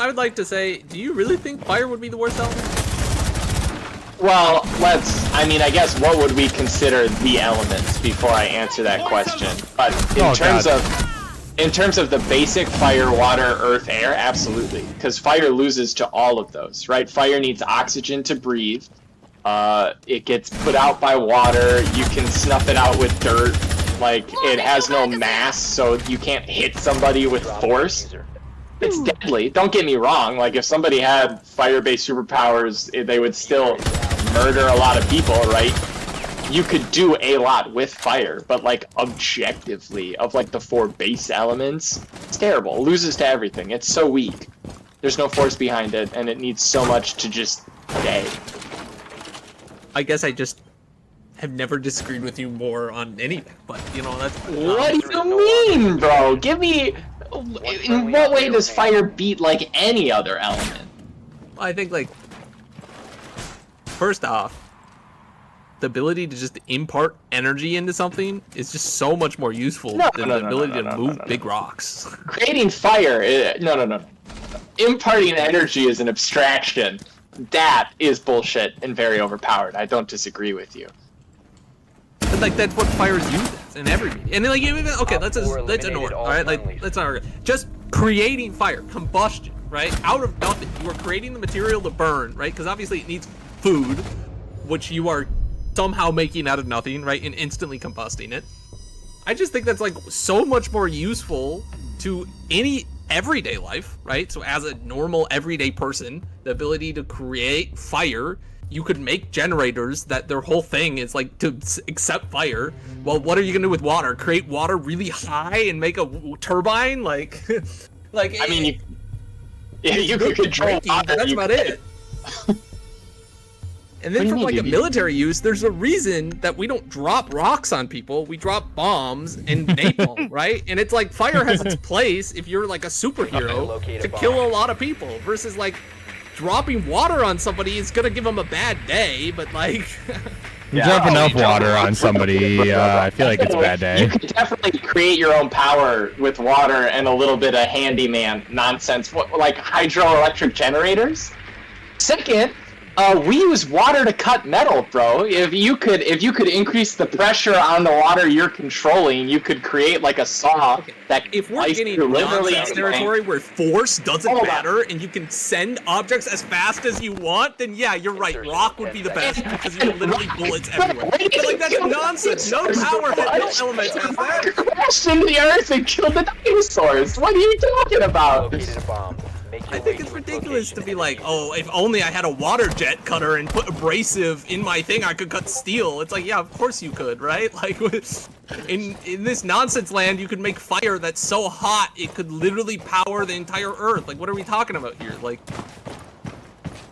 I would like to say, do you really think fire would be the worst element? Well, I guess what would we consider the elements before I answer that question? But in terms of the basic fire, water, earth, air, absolutely. Because fire loses to all of those, right? Fire needs oxygen to breathe. It gets put out by water. You can snuff it out with dirt. Like, it has no mass, so you can't hit somebody with force. It's deadly. Don't get me wrong. Like, if somebody had fire-based superpowers, they would still murder a lot of people, right? You could do a lot with fire, but, like, objectively, of, like, the 4 base elements, it's terrible. It loses to everything. It's so weak. There's no force behind it, and it needs so much to just stay. I guess I just have never disagreed with you more on anything, but, you know, that's... What do you mean, bro? Give me... In what way does fire beat, like, any other element? I think, like... First off, the ability to just impart energy into something is just so much more useful than the ability to move big rocks. Creating fire... No. Imparting energy is an abstraction. That is bullshit and very overpowered. I don't disagree with you. But, like, that's what fire is used as in every media. And, like, even, okay, let's ignore it, alright? Like, let's not argue. Just creating fire, combustion, right? Out of nothing. You are creating the material to burn, right? Because obviously it needs food, which you are somehow making out of nothing, right? And instantly combusting it. I just think that's, like, so much more useful to any everyday life, right? So as a normal everyday person, the ability to create fire, you could make generators that their whole thing is like to accept fire. Well, what are you gonna do with water? Create water really high and make a turbine? Like, like I mean, you could control water. That's about it. And then from like a military use, there's a reason that we don't drop rocks on people. We drop bombs and napalm, right? And it's like fire has its place if you're like a superhero to kill a lot of people versus like dropping water on somebody is gonna give them a bad day, but like... You drop enough water on somebody, I feel like it's a bad day. You can definitely create your own power with water and a little bit of handyman nonsense, like hydroelectric generators. Second, we use water to cut metal, bro. If you could increase the pressure on the water you're controlling, you could create like a saw that. If we're getting nonsense territory where force doesn't matter and you can send objects as fast as you want, then yeah, you're right. Rock would be the best because you're literally bullets everywhere. But like that's nonsense. No power, no elements has that. Crashed into the earth and killed the dinosaurs. What are you talking about? I think it's ridiculous to be like, oh, if only I had a water jet cutter and put abrasive in my thing, I could cut steel. It's like, yeah, of course you could, right? Like, in this nonsense land, you could make fire that's so hot it could literally power the entire Earth. Like, what are we talking about here? Like,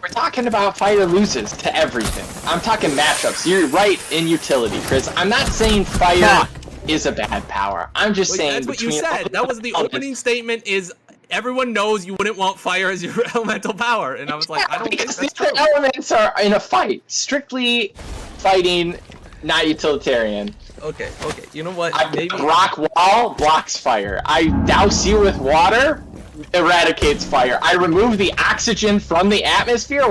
we're talking about fire loses to everything. I'm talking matchups. You're right in utility, Chris. I'm not saying fire is a bad power. I'm just saying that's what you said. That was the opening statement. Is everyone knows you wouldn't want fire as your elemental power, and I was like, I don't think that's true. Elements are in a fight, strictly fighting, not utilitarian. Okay, you know what? Maybe rock wall blocks fire. I douse you with water, eradicates fire. I remove the oxygen from the atmosphere,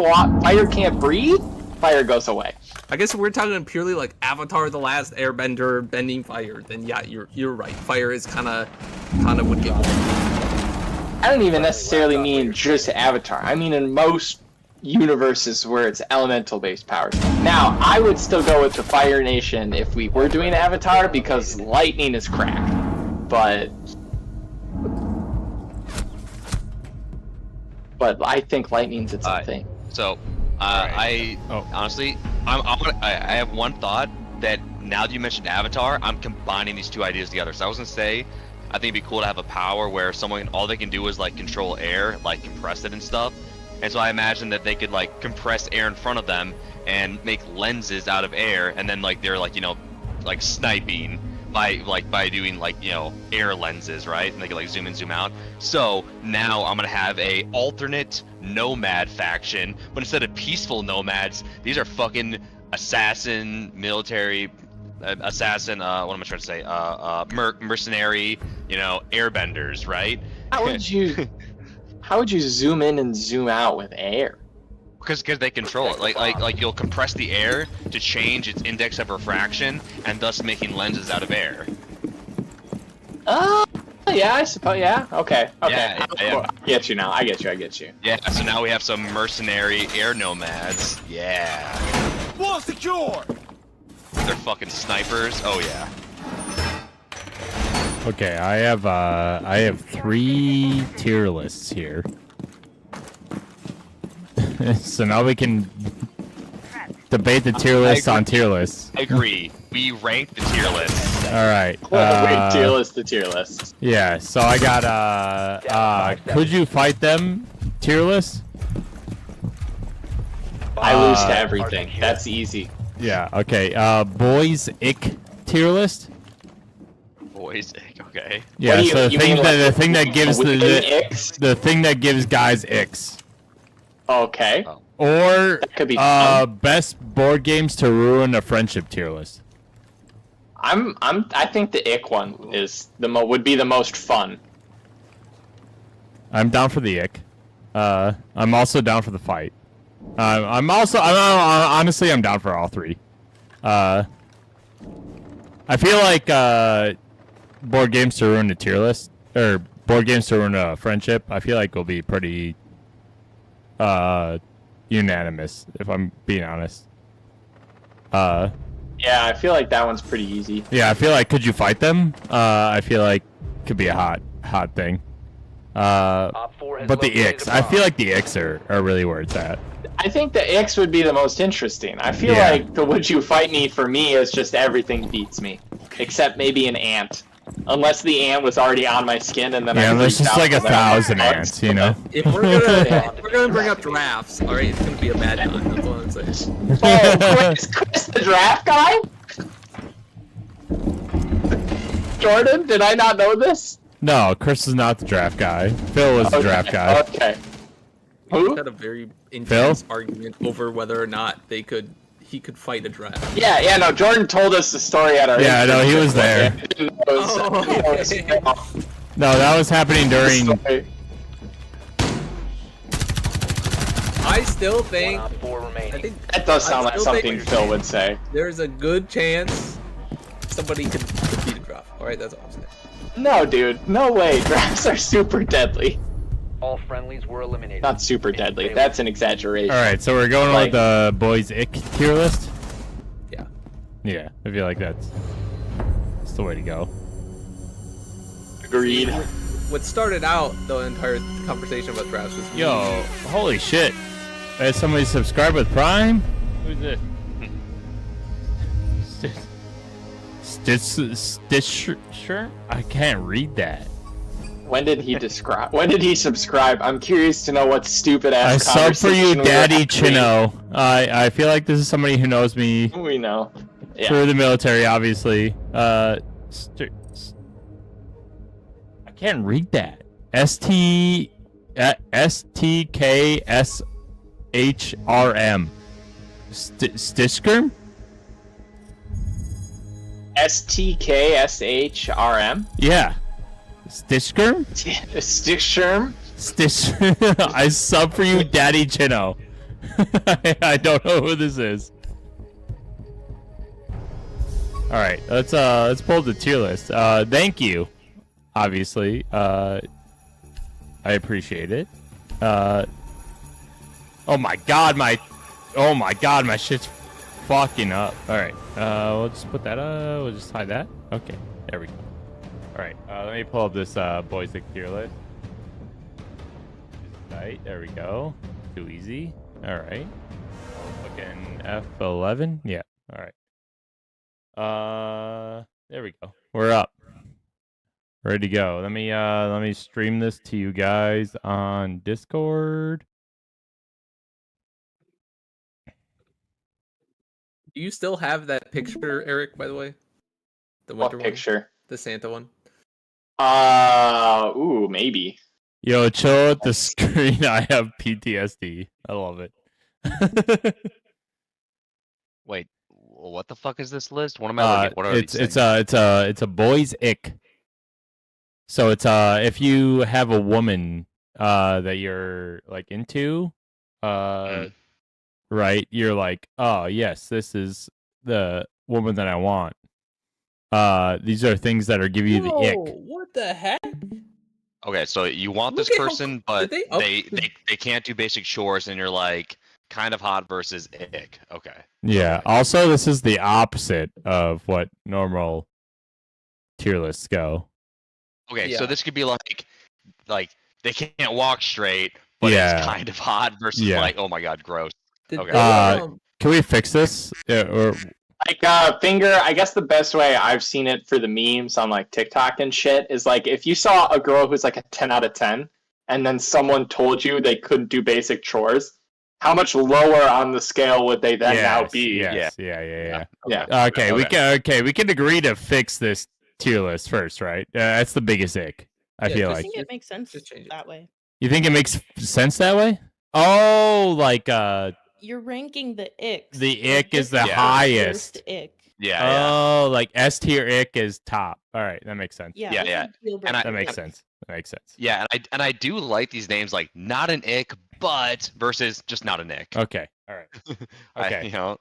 fire can't breathe, fire goes away. I guess if we're talking purely like Avatar: The Last Airbender, bending fire, then yeah, you're right. Fire is kind of would get more. I don't even necessarily mean just Avatar. I mean in most universes where it's elemental-based powers. Now, I would still go with the Fire Nation if we were doing Avatar because lightning is crack. But I think lightning's its own thing. So, honestly, I have one thought that now that you mentioned Avatar, I'm combining these two ideas together. So I was gonna say, I think it'd be cool to have a power where someone, all they can do is like control air, like compress it and stuff. And so I imagine that they could like compress air in front of them and make lenses out of air, and then like they're like, you know, like sniping by doing like, you know, air lenses, right? And they can like zoom in, zoom out. So now I'm gonna have a alternate nomad faction, but instead of peaceful nomads, these are fucking assassin, military, assassin, what am I trying to say? Mercenary, you know, airbenders, right? How How would you zoom in and zoom out with air? Because they control it. Like you'll compress the air to change its index of refraction, and thus making lenses out of air. Yeah, I suppose. Yeah. Okay. Yeah, I get you now. I get you. Yeah. So now we have some mercenary air nomads. Yeah. Wall secure. They're fucking snipers. Oh yeah. Okay, I have 3 tier lists here. So now we can debate the tier lists on tier lists. I agree. We rank the tier lists. All right. Wait, tier list to tier list. Yeah. So I got could you fight them tier list? I lose to everything. That's easy. Yeah. Okay. Boys ick tier list. Boys, okay. Yeah. What do So you mean, like, the thing that gives icks? the thing that gives guys icks. Okay. Oh. Or That could be fun. best board games to ruin a friendship tier list. I think the ick one is would be the most fun. I'm down for the ick. I'm also down for the fight. Honestly, I'm down for all 3. I feel like board games to ruin a tier list, or board games to ruin a friendship, I feel like will be pretty unanimous, if I'm being honest. Yeah, I feel like that one's pretty easy. Yeah, I feel like could you fight them? I feel like could be a hot thing. But the icks, I feel like the icks are really where it's at. I think the icks would be the most interesting. I feel Yeah. like the would you fight me for me is just everything beats me, except maybe an ant. Unless the ant was already on my skin and then Yeah, I there's freaked just out like because I 1,000 had ants, you know? If we're gonna bring up drafts, all right, it's gonna be a bad time. That's all I'm saying. Oh, Chris the draft guy? Jordan, did I not know this? No, Chris is not the draft guy. Phil was the draft guy. Okay. We Who? had a very intense argument over whether or not he could fight a draft. Yeah, no, Jordan told us the story at our Yeah, no, he was there. Okay. No, that was happening during. I still think. That does sound I like still something think- Phil would say. There's a good chance somebody could beat a draft. All right, that's all I'm saying. No, dude, no way. Drafts are super deadly. All friendlies were eliminated. Not super deadly. That's an exaggeration. All right, so we're going with the boys ick tier list. Yeah. Yeah, I feel like that's the way to go. Agreed. What started out the entire conversation about drafts was Yo, holy shit! Has somebody subscribed with Prime? Who's this? Stitcher? I can't read that. When did he describe? When did he subscribe? I'm curious to know what stupid I ass sub for you, conversation we were Daddy having. Chino. I feel like this is somebody who knows me We know. Yeah. through the military, obviously. I can't read that. STKSHRM. Stitchgerm? STKSHRM. Yeah. Stitchgerm? Stickshirm. Stitch. I sub for you, Daddy Chino. I don't know who this is. All right, let's pull the tier list. Thank you. Obviously, I appreciate it. Oh my god, my shit's fucking up. All right, we'll just put that. We'll just hide that. Okay, there we go. All right, let me pull up this boys tier list. Right, there we go. Too easy. All right. Fucking F11. Yeah. All right. There we go. We're up. Ready to go. Let me stream this to you guys on Discord. Do you still have that picture, Eric? By the way, the What winter picture? one, the Santa one. Ooh, maybe. Yo, chill at the screen. I have PTSD. I love it. Wait, what the fuck is this list? What am I looking at? What are these things? It's a boys ick. So it's if you have a woman that you're like into, right? You're like, oh yes, this is the woman that I want. These are things that are giving you the ick. What the heck? Okay, so you want Look this at how- person, but did they can't do basic chores, and you're like kind of hot versus ick. Okay. Yeah. Okay. Also, this is the opposite of what normal tier lists go. Okay, Yeah. so this could be like they can't walk straight, but it's kind of hot versus like, oh my god, gross. Did Okay. they, Can we fix this? Or Like finger, I guess the best way I've seen it for the memes on like TikTok and shit is like if you saw a girl who's like a 10 out of 10 and then someone told you they couldn't do basic chores, how much lower on the scale would they then now be? Yes. Yeah. Yeah. Okay, we can agree to fix this tier list first, right? That's the biggest ick. I feel just- like. I think it makes sense just change it. that way. You think it makes sense that way? Oh, like You're ranking the icks. the so ick is this the the highest. worst ick. Yeah. Oh, like S tier ick is top. All right, that makes sense. Yeah. Yeah, this yeah. is a deal And I- That breaker. makes sense. That makes sense. Yeah, and I do like these names like not an ick, but versus just not an ick. Okay. All right. Okay. You know. All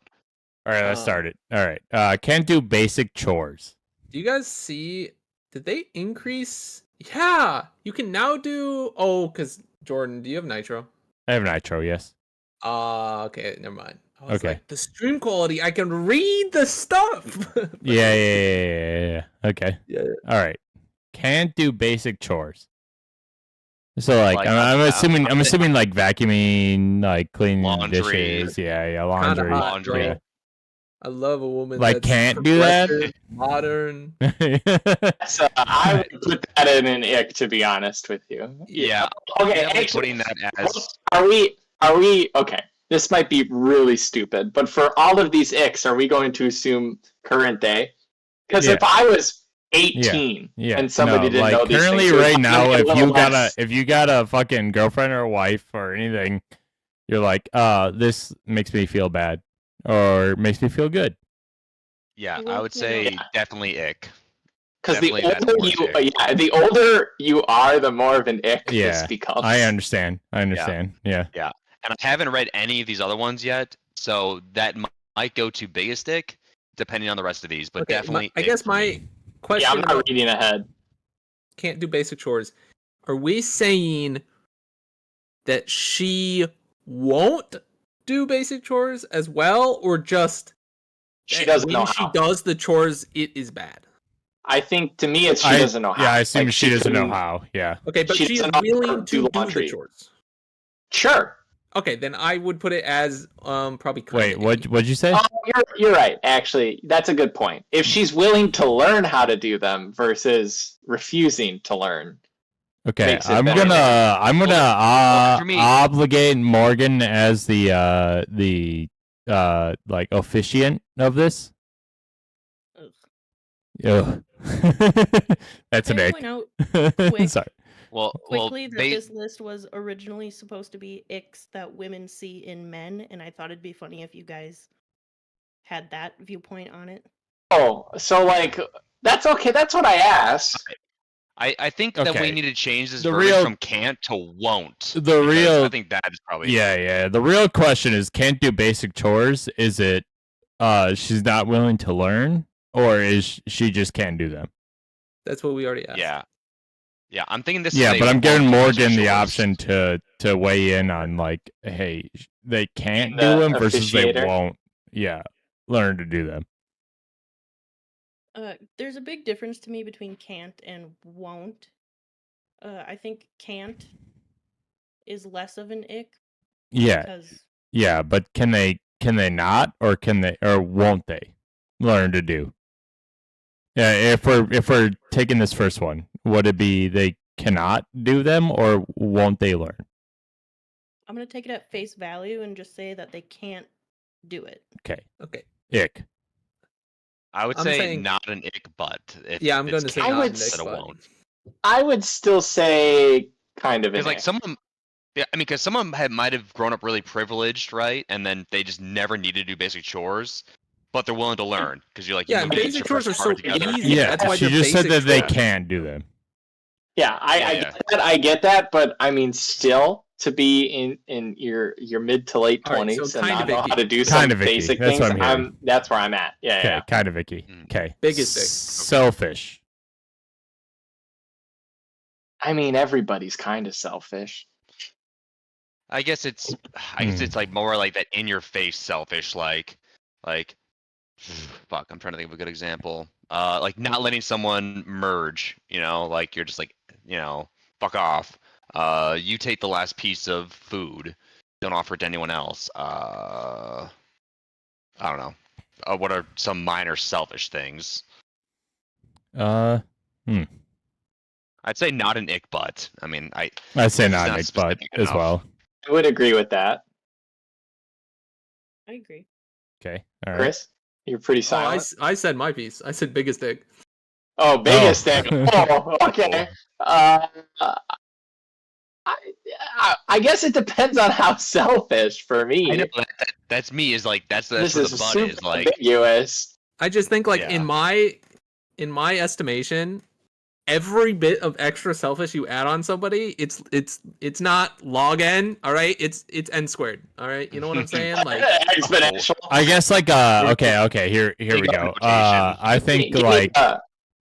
right. Let's start it. All right. Can't do basic chores. Do you guys see? Did they increase? Yeah, you can now do. Oh, because Jordan, do you have Nitro? I have Nitro. Yes. Okay, never mind. I was Okay. like, the stream quality, I can read the stuff. Yeah. Okay. Yeah. All right. Can't do basic chores. So like, Like, I'm assuming like vacuuming, like cleaning Laundry. dishes. Yeah. Kinda Laundry. hot, Laundry. bro. I love a woman Like, that's can't do that? progressive, modern. So I would put that in an ick, to be honest with you. Yeah. Okay, Definitely actually, putting that as are we okay? This might be really stupid, but for all of these icks, are we going to assume current day? Because Yeah. if I was 18 Yeah. and somebody didn't like, know these currently things, it would right now, be a little less- if you got a fucking girlfriend or wife or anything, you're like, this makes me feel bad or makes me feel good. yeah, Well, I would say yeah. definitely ick. Because the Definitely older that's you, the older you are, the more of an ick Yeah, this becomes. I understand. Yeah. And I haven't read any of these other ones yet, so that might go to biggest ick, depending on the rest of these. But Okay, definitely. I ick guess for my me. question Yeah, I'm not about reading ahead. can't do basic chores. Are we saying that she won't do basic chores as well, or just She that doesn't when know she how. does the chores, it is bad? I think to me, it's she doesn't know how. Yeah, I assume Like, she doesn't know couldn't- how. Yeah. Okay, but She she's doesn't know how to willing do to do the laundry. chores. Sure. Okay, then I would put it as probably. kinda Wait, icky. what'd you say? Oh, you're right. Actually, that's a good point. If she's willing to learn how to do them versus refusing to learn. Okay, makes it I'm better. gonna for me- obligate Morgan as the like officiant of this. Ugh. Ugh. That's Can an I ick. point out quick- Sorry. Well, quickly that they, this list was originally supposed to be icks that women see in men, and I thought it'd be funny if you guys had that viewpoint on it. Oh, so like that's okay. That's what I asked. I think that Okay. we need to change this The verbiage real- from can't to won't. The because real I think that is probably Yeah. The real question is, can't do basic chores. Is it she's not willing to learn, or is she just can't do them? That's what we already asked. Yeah, I'm thinking this. Yeah, is but I'm giving won't Morgan the chores. option to weigh in on like, hey, they can't The do them versus they officiator? won't. Yeah, learn to do them. There's a big difference to me between can't and won't. I think can't is less of an ick Yeah, because yeah, but can they not, or won't they learn to do? Yeah, if we're taking this first one, would it be they cannot do them, or won't they learn? I'm gonna take it at face value and just say that they can't do it. Okay, Okay. ick. I would I'm say saying- not an ick, but if Yeah, I'm it's going to say can't I not would next instead of but- won't. I would still say kind of an Because like ick. some of them, yeah, I mean, because some of them might have grown up really privileged, right? And then they just never needed to do basic chores, but they're willing to learn because you're like, Yeah, you and know, get basic your chores are part so together. easy. Yeah, that's why she the just said that basic they chores- can't do them. Yeah, I get that, but I mean, still to be in your mid to late All right, 20s so and kind not of know icky. how to do Kind some of icky. basic That's things, what I'm hearing. that's where I'm at. Yeah, Okay, yeah. kind of icky. Okay. Biggest dick. Selfish. I mean, everybody's kind of selfish. I guess it's like more like that in your face selfish, like fuck, I'm trying to think of a good example. Like not letting someone merge, like you're just like, fuck off. You take the last piece of food, don't offer it to anyone else. I don't know. What are some minor selfish things? Hmm. I'd say not an ick butt. I mean, I'd say it's not not Nick, but specific as enough. well. I would agree with that. I agree. Okay. All right. Chris, you're pretty Oh, silent. I said my piece. I said biggest dick. Oh, biggest thing. Oh, okay. I guess it depends on how selfish for me. I know that's me. Is like that's This where is the butt super is like. ambiguous. I just think like Yeah. in my estimation, every bit of extra selfish you add on somebody, it's not log n, all right? It's n squared, all right? You know what I'm saying? Like Exponential. I guess like okay, here we Big go. multiplication.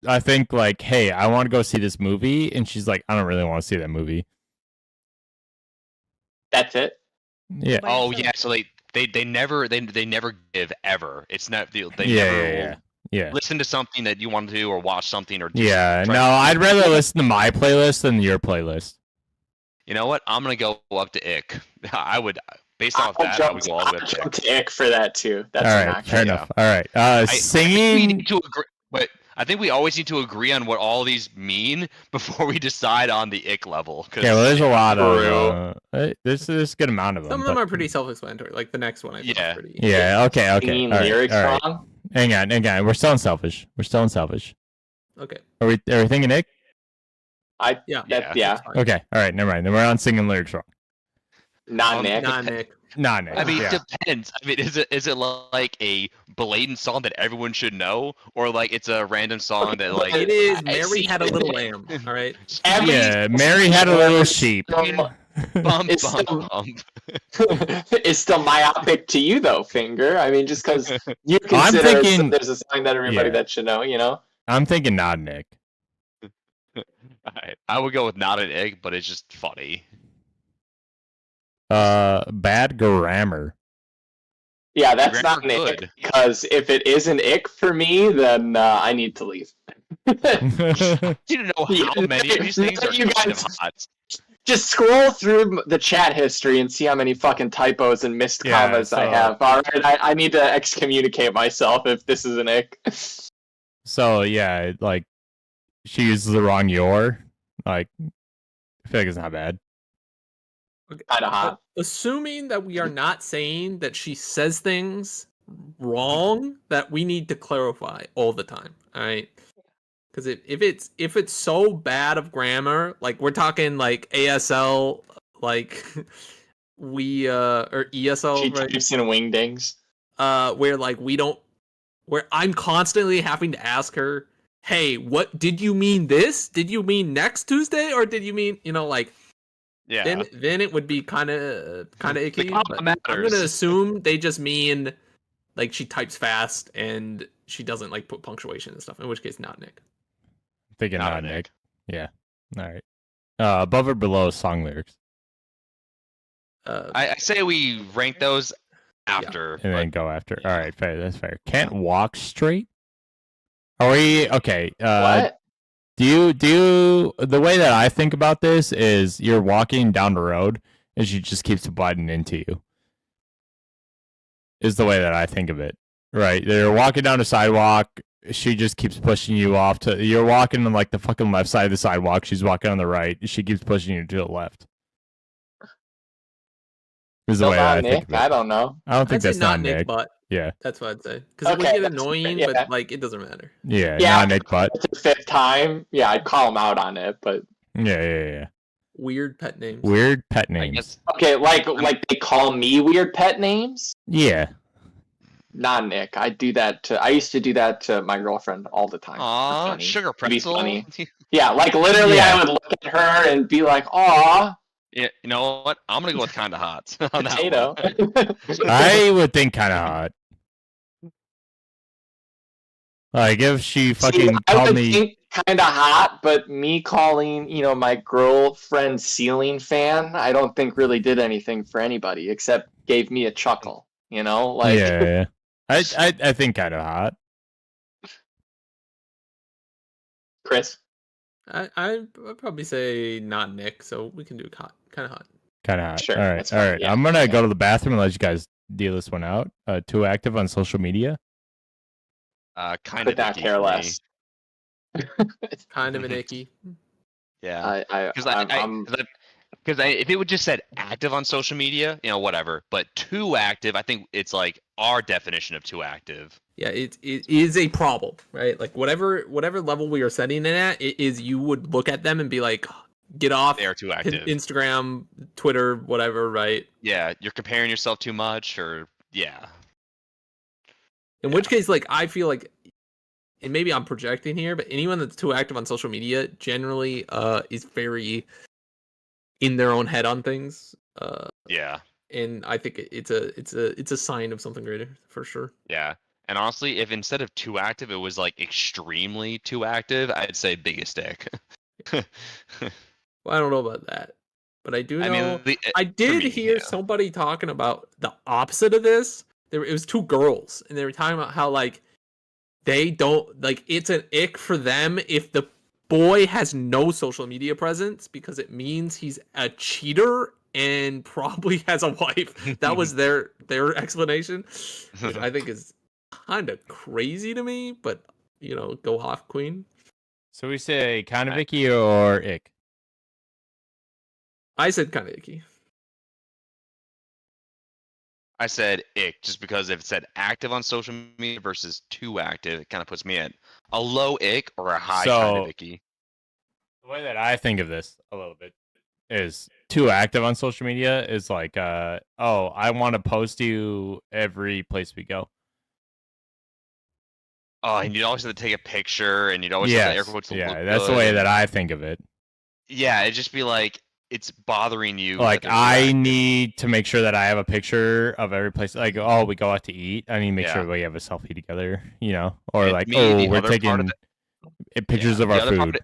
I think like, hey, I want to go see this movie, and she's like, I don't really want to see that movie. That's it. Yeah. By Oh yourself. yeah, so they never give ever. It's not they Yeah, never yeah. listen to something that you want to do or watch something or just Yeah. try No, to- I'd rather listen to my playlist than your playlist. You know what? I'm gonna go up to ick. I would based off I'll that I jump would go all the way up to jump ick. to ick for that too. That's All right, innocuous. fair Yeah. enough. All right. I think we Singing. need to agree, but I think we always need to agree on what all these mean before we decide on the ick level. Okay, well, there's a lot True. of there's a good amount of them. some of them but- are pretty self-explanatory. Like the next one, I think Yeah. is pretty. Yeah. Okay. All Singing right. lyrics All right. wrong. Hang on. We're still selfish. Okay. Are we thinking Nick? Yeah. Yeah. That's fine. Okay. All right. Never mind. Then we're on singing lyrics wrong. Not Nick. Nah, Nick. Nah, Nick. I mean, yeah. it depends. I mean, is it like a blatant song that everyone should know, or like it's a random song that like It is I Mary see. Had a Little Lamb. All right. Every Yeah. Mary had a little sheep. bump It's bump still- bump? It's still myopic to you though, Finger. I mean, just because you I'm consider thinking- there's a song that everybody Yeah. that should know, you know. I'm thinking not Nick. Alright, I would go with not an egg, but it's just funny. Bad grammar. Yeah, that's Grammar not an ick, good. because if it is an ick for me, then I need to leave. You don't know how Yeah, many of these things are you kind of guys- hot. Just scroll through the chat history and see how many fucking typos and missed Yeah, commas I so- have. All right, I need to excommunicate myself if this is an ick. So yeah, like she uses the wrong your. Like, I feel like it's not bad. Kind of hot. Assuming that we are not saying that she says things wrong, that we need to clarify all the time. All right. Because if it's so bad of grammar, like we're talking like ASL, like we or ESL, She right? types in wingdings. Where like we don't, where I'm constantly having to ask her, hey, what did you mean this? Did you mean next Tuesday, or did you mean, like? Yeah. Then it would be kind of icky. comma But I'm matters. gonna assume they just mean like she types fast and she doesn't like put punctuation and stuff. In which case, not Nick. Thinking Not not a Nick. Yeah. All right. Above or below song lyrics, Uh, I say we rank those after. and then go after. All right, fair. That's fair. Can't walk straight. Are we okay? What? Do you the way that I think about this is you're walking down the road and she just keeps butting into you. Is the way that I think of it. Right. They're walking down the sidewalk, she just keeps pushing you off to you're walking on like the fucking left side of the sidewalk, she's walking on the right, she keeps pushing you to the left. Is the Still way that not I think Nick? of it. I don't know. I don't think I'd say that's not not Nick, Nick. but Yeah. that's what I'd say. Because it would Okay, get that's annoying, fair, but yeah. like it doesn't matter. Yeah, Yeah. not Nick, but It's the fifth time. Yeah, I'd call him out on it, but yeah. Weird pet names. Weird pet I names. guess okay, like they call me weird pet names. Yeah. non-ick. I used to do that to my girlfriend all the time. Aw, sugar pretzel. Funny. Yeah, like literally, Yeah. I would look at her and be like, "Aw, Yeah, you know what? I'm gonna go with kind of hot on that potato." one. I would think kind of hot. Like if she fucking I called would me. think kind of hot, but me calling, my girlfriend ceiling fan, I don't think really did anything for anybody except gave me a chuckle. Like Yeah. I think kind of hot. Chris. I'd probably say not Nick, so we can do kind of hot. Kind of hot. Sure, All right. that's All fine, right. yeah. I'm gonna go to the bathroom and let you guys deal this one out. Too active on social media. Kind Could of not care less. Kind of an icky. Yeah. I'm Because if it would just said active on social media, whatever. But too active, I think it's like our definition of too active. Yeah, it is a problem, right? Like whatever level we are setting it at, it is you would look at them and be like, get off. They are too active. Instagram, Twitter, whatever, right? Yeah, you're comparing yourself too much, or yeah. In which case, like I feel like, and maybe I'm projecting here, but anyone that's too active on social media generally is very in their own head on things. Yeah. And I think it's a sign of something greater for sure. Yeah. And honestly, if instead of too active, it was like extremely too active, I'd say biggest dick. Well, I don't know about that, but I do know. I for did me, hear yeah. somebody talking about the opposite of this. It was two girls, and they were talking about how like they don't like it's an ick for them if the boy has no social media presence because it means he's a cheater and probably has a wife. That was their explanation, which I think is kind of crazy to me. But go off, queen. So we say kind of icky or ick. I said kind of icky. I said ick just because if it said active on social media versus too active, it kind of puts me at a low ick or a high kind of icky. The way that I think of this a little bit is too active on social media is like, I want to post you every place we go. Oh, and you'd always have to take a picture, and you'd always have to air quotes. Yeah, that's the way that I think of it. Yeah, it'd just be like it's bothering you. Like I need to make sure that I have a picture of every place. Like, we go out to eat. I need to make sure we have a selfie together. Or And like, we're taking pictures of our food.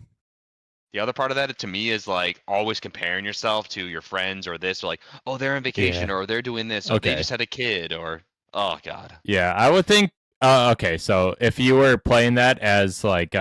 The other part of that to me is like always comparing yourself to your friends or this, or like, oh, they're on vacation or they're doing this, or they just had a kid, or oh god. Yeah, I would think. Okay, so if you were playing that as like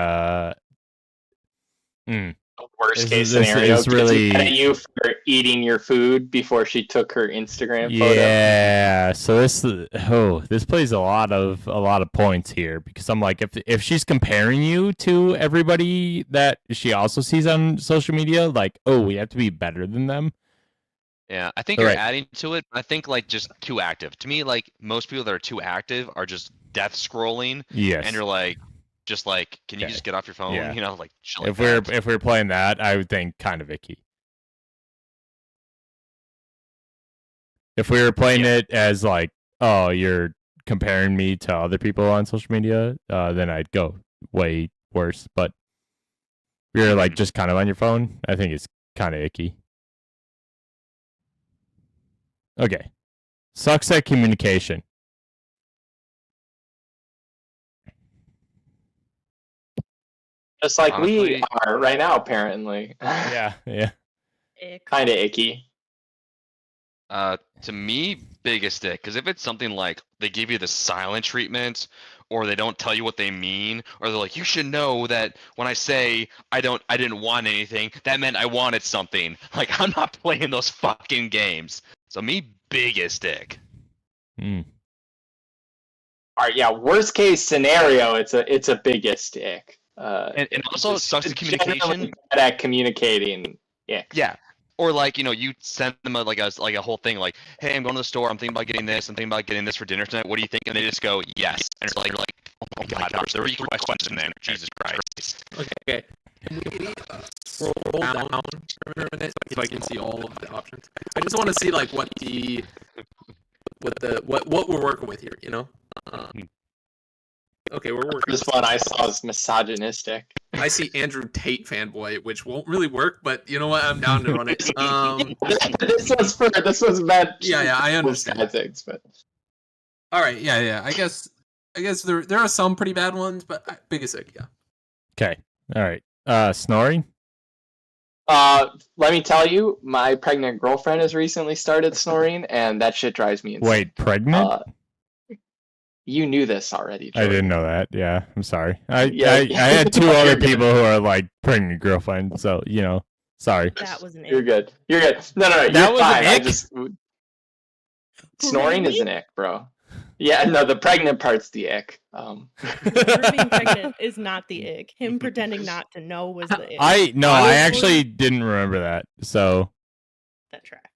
worst case scenario, is really at you for eating your food before she took her Instagram photo. Yeah, so this plays a lot of points here because I'm like, if she's comparing you to everybody that she also sees on social media, like, we have to be better than them. Yeah, I think you're adding to it. I think like just too active. To me, like most people that are too active are just death scrolling. Yes, and you're like. Just like, can you just get off your phone? Yeah. Like shit if like we're playing that, I would think kind of icky. If we were playing it as like, you're comparing me to other people on social media, then I'd go way worse. But if you're like just kind of on your phone, I think it's kind of icky. Okay, sucks at communication. Just like honestly, we are right now, apparently. Yeah. Kind of icky. To me, biggest stick. Because if it's something like they give you the silent treatment, or they don't tell you what they mean, or they're like, you should know that when I say I didn't want anything, that meant I wanted something. Like I'm not playing those fucking games. So me, biggest stick. All right, yeah. Worst case scenario, it's a biggest stick. And also sucks at communication. Bad at communicating. Yeah. Or like, you send them a whole thing like, hey, I'm going to the store, I'm thinking about getting this, for dinner tonight. What do you think? And they just go, yes. And you're like, oh my god, there's 3 questions in there. Jesus Christ. Okay. Can we scroll down for a minute so I can see all of the options? I just want to see like what we're working with here, Okay, we're working. This one I saw is misogynistic. I see Andrew Tate fanboy, which won't really work, but you know what? I'm down to run it. This was meant. Yeah, I understand. Things, but all right, yeah. I guess there are some pretty bad ones, but biggest ick, yeah. Okay, all right. Snoring. Let me tell you, my pregnant girlfriend has recently started snoring, and that shit drives me insane. Wait, pregnant? You knew this already, Jordan. I didn't know that. Yeah, I'm sorry. I had two other people who are like pregnant girlfriend, so sorry. That was an ick. You're good. You're good. No, That you're was fine. an ick? Snoring is an ick, bro. Yeah, no, the pregnant part's the ick. Her being pregnant is not the ick. Him pretending not to know was the ick. I actually didn't remember that. So that tracks.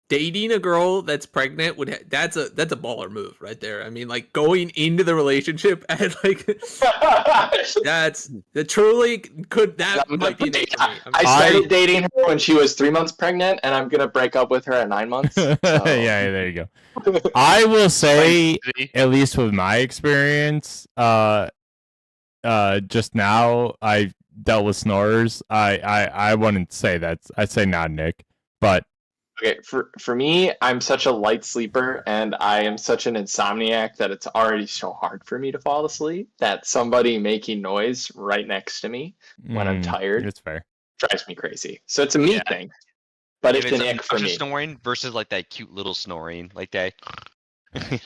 Dating a girl that's pregnant that's a baller move right there. I mean, like going into the relationship and like that truly might be an ick for me. I started dating her when she was 3 months pregnant, and I'm gonna break up with her at 9 months. So. Yeah, there you go. I will say, at least with my experience, just now I dealt with snorers. I wouldn't say that's. I'd say not Nick, but. Okay, for me, I'm such a light sleeper, and I am such an insomniac that it's already so hard for me to fall asleep that somebody making noise right next to me when I'm tired It's fair. drives me crazy. So it's a me thing, but it's an ick for me. Snoring versus like that cute little snoring, like that. But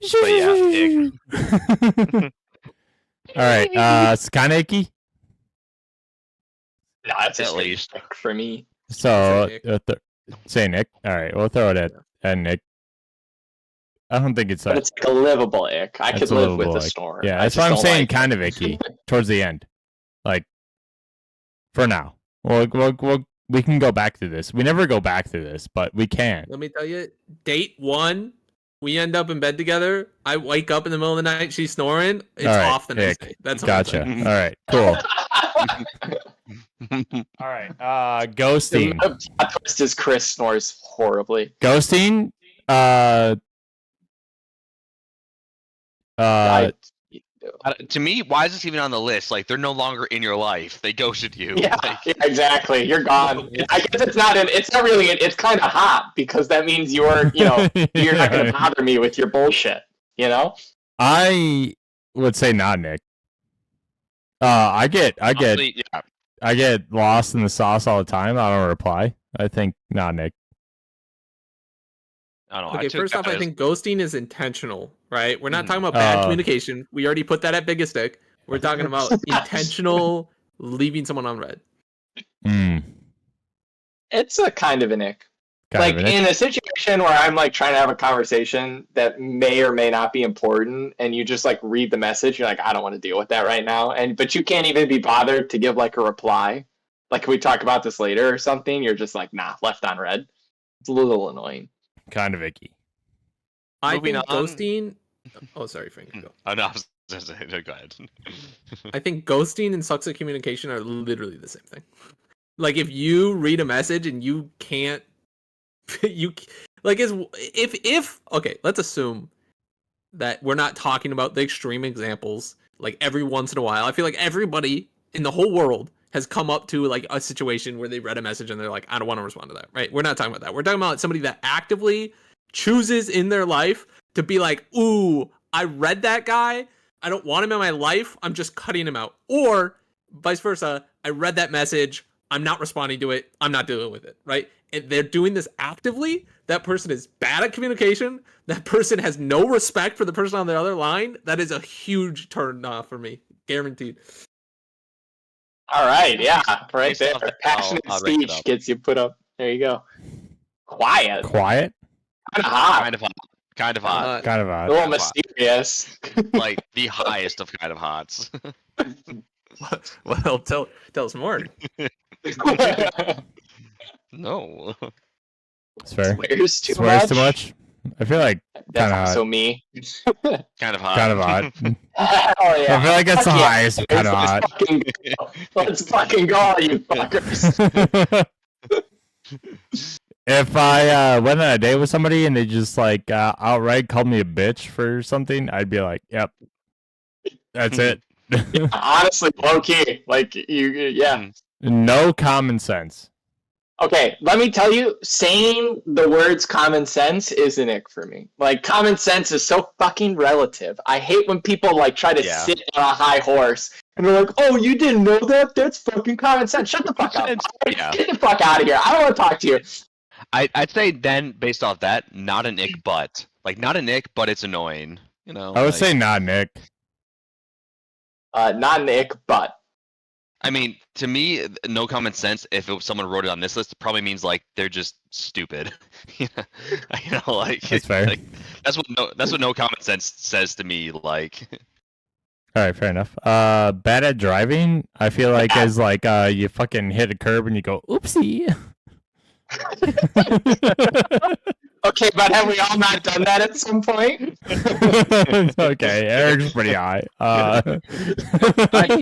yeah, ick. All right, it's kind of icky. No, it's At least ick for me. So say Nick. All right, we'll throw it at Nick. I don't think it's But it's like a livable ick. I could live with a snore. Yeah, that's why I'm saying kind of icky towards the end. Like, for now. We can go back to this. We never go back to this, but we can. Let me tell you, date 1, we end up in bed together. I wake up in the middle of the night, she's snoring. It's off the next day. That's gotcha. All right, cool. All right, ghosting. The plot twist is Chris snores horribly. Ghosting. To me, why is this even on the list? Like, they're no longer in your life. They ghosted you. Yeah, like, exactly. You're gone. I guess it's not really. It's kind of hot because that means you're not going to bother me with your bullshit. I would say not, Nick. I get lost in the sauce all the time. I don't reply. I think not, Nick. I don't know. Okay, first off, I think ghosting is intentional, right? We're not talking about bad communication. We already put that at biggest ick. We're talking about intentional leaving someone on red. It's a kind of an ick. In a situation where I'm like trying to have a conversation that may or may not be important, and you just like read the message, you're like, I don't want to deal with that right now, but you can't even be bothered to give like a reply. Like, can we talk about this later or something? You're just like, nah, left on red. It's a little annoying. Kind of icky. I think ghosting. Oh, sorry, Frank. Go. Oh no, no, go ahead. I think ghosting and sucks at communication are literally the same thing. Like, if you read a message and you can't, okay, let's assume that we're not talking about the extreme examples. Like, every once in a while, I feel like everybody in the whole world has come up to like a situation where they read a message and they're like, I don't want to respond to that, right? We're not talking about that. We're talking about somebody that actively chooses in their life to be like, ooh, I read that guy. I don't want him in my life. I'm just cutting him out. Or vice versa. I read that message. I'm not responding to it. I'm not dealing with it, right? And they're doing this actively. That person is bad at communication. That person has no respect for the person on the other line. That is a huge turn off for me. Guaranteed. All right, yeah, right there. Passionate speech gets you put up. There you go. Quiet. Quiet? Kind of hot. Kind of hot. A little mysterious. Like the highest of kind of hots. Well, tell us more. No. It's fair. Swears too much? I feel like that's hot. also me. Kind of hot. Kind of hot. Oh yeah. I feel like that's the highest. Kind of hot. Let's fucking go, you fuckers. If I went on a date with somebody and they just like outright called me a bitch for something, I'd be like, "Yep, that's it." Honestly, low key, like yeah. No common sense. Okay, let me tell you, saying the words common sense is an ick for me. Like, common sense is so fucking relative. I hate when people, like, try to sit on a high horse, and they're like, oh, you didn't know that? That's fucking common sense. Shut the fuck up. Yeah. Get the fuck out of here. I don't want to talk to you. I'd say then, based off that, not an ick, but. Like, not an ick, but it's annoying. You know? I would say not, Nick. Not an ick, but. I mean, to me, no common sense. If someone wrote it on this list, it probably means like they're just stupid. You know, like That's fair. Like, that's what no common sense says to me. Like, All right, fair enough. Bad at driving. I feel like as like you fucking hit a curb and you go, oopsie. Okay, but have we all not done that at some point? Okay, Eric's pretty high.